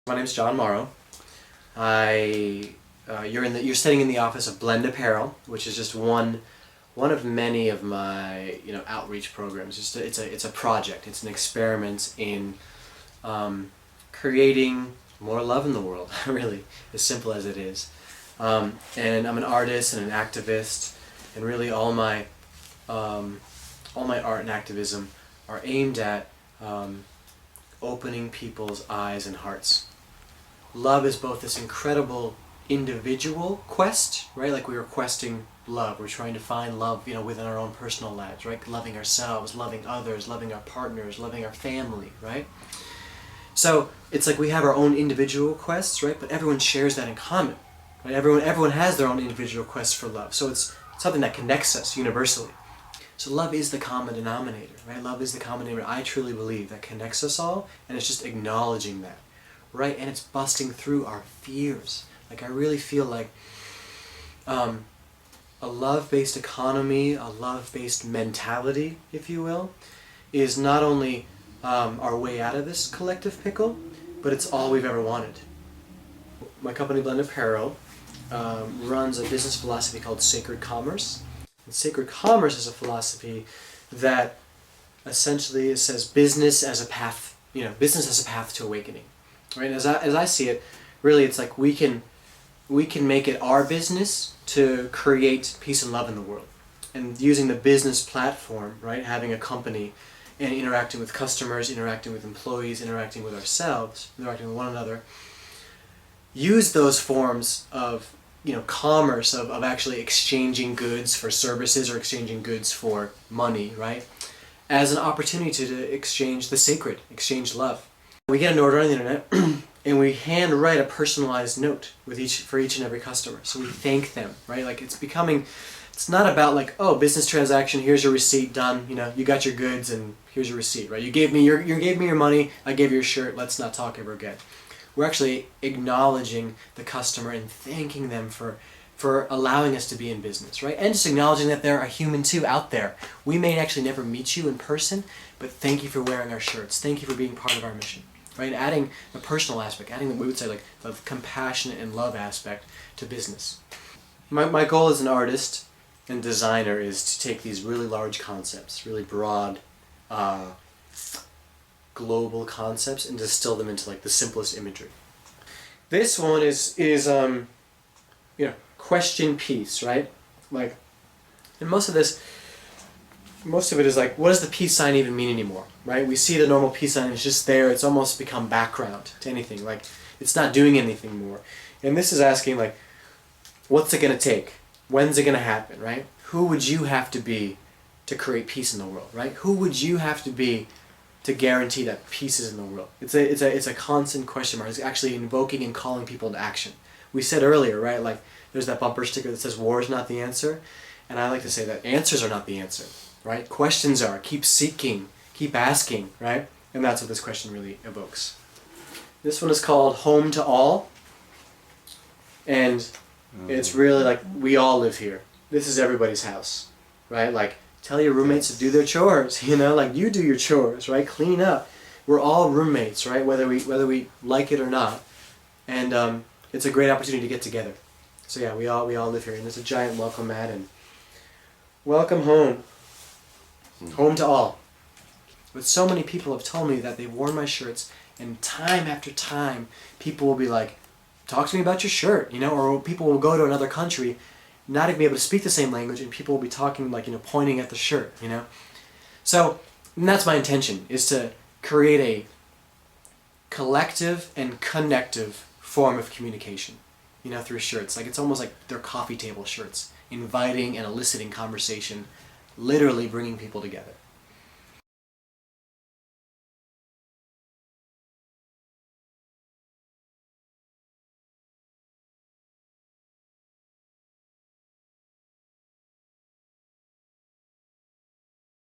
My name's Jon Marro. You're sitting in the office of Blend Apparel, which is just one of many of my outreach programs. It's a project. It's an experiment in creating more love in the world. Really, as simple as it is. And I'm an artist and an activist, and really all my art and activism are aimed at opening people's eyes and hearts. Love is both this incredible individual quest, right? Like we are questing love. We're trying to find love, within our own personal lives, right? Loving ourselves, loving others, loving our partners, loving our family, right? So it's like we have our own individual quests, right? But everyone shares that in common, right? Everyone has their own individual quest for love. So it's something that connects us universally. So love is the common denominator, right? Love is the common denominator, I truly believe, that connects us all, and it's just acknowledging that, right? And it's busting through our fears. Like I really feel like a love-based economy, a love-based mentality, if you will, is not only our way out of this collective pickle, but it's all we've ever wanted. My company, Blend Apparel, runs a business philosophy called Sacred Commerce. And Sacred Commerce is a philosophy that essentially says business as a path, business as a path to awakening. Right? As I see it, really it's like we can make it our business to create peace and love in the world. And using the business platform, right, having a company and interacting with customers, interacting with employees, interacting with ourselves, interacting with one another, use those forms of commerce, of actually exchanging goods for services or exchanging goods for money, right, as an opportunity to exchange the sacred, exchange love. We get an order on the internet and we hand write a personalized note for each and every customer. So we thank them, right? Like it's not about like, oh, business transaction, here's your receipt, done, you got your goods and here's your receipt, right? You gave me your money, I gave you your shirt, let's not talk ever again. We're actually acknowledging the customer and thanking them for allowing us to be in business, right? And just acknowledging that they're a human too out there. We may actually never meet you in person, but thank you for wearing our shirts. Thank you for being part of our mission, right? Adding the personal aspect, adding we would say like the compassionate and love aspect to business. My goal as an artist and designer is to take these really large concepts, really broad, global concepts, and distill them into like the simplest imagery. This one is question peace, right? Like, and most of it is like, what does the peace sign even mean anymore, right? We see the normal peace sign, it's just there, it's almost become background to anything, like it's not doing anything more. And this is asking like, what's it gonna take? When's it gonna happen, right? Who would you have to be to create peace in the world, right? Who would you have to be to guarantee that peace is in the world? It's a constant question mark. It's actually invoking and calling people to action. We said earlier, right, like there's that bumper sticker that says war is not the answer, and I like to say that answers are not the answer, right? Questions are. Keep seeking, keep asking, right? And that's what this question really evokes. This one is called Home to All, and it's really like we all live here. This is everybody's house, right? Like tell your roommates to do their chores, like you do your chores, right? Clean up. We're all roommates, right? Whether we like it or not, and it's a great opportunity to get together. So yeah, we all live here, and there's a giant welcome mat and welcome home, home to all. But so many people have told me that they've worn my shirts, and time after time, people will be like, "Talk to me about your shirt," or people will go to another country, not even be able to speak the same language, and people will be talking like, pointing at the shirt, So, and that's my intention, is to create a collective and connective form of communication, through shirts. Like it's almost like they're coffee table shirts, inviting and eliciting conversation, literally bringing people together.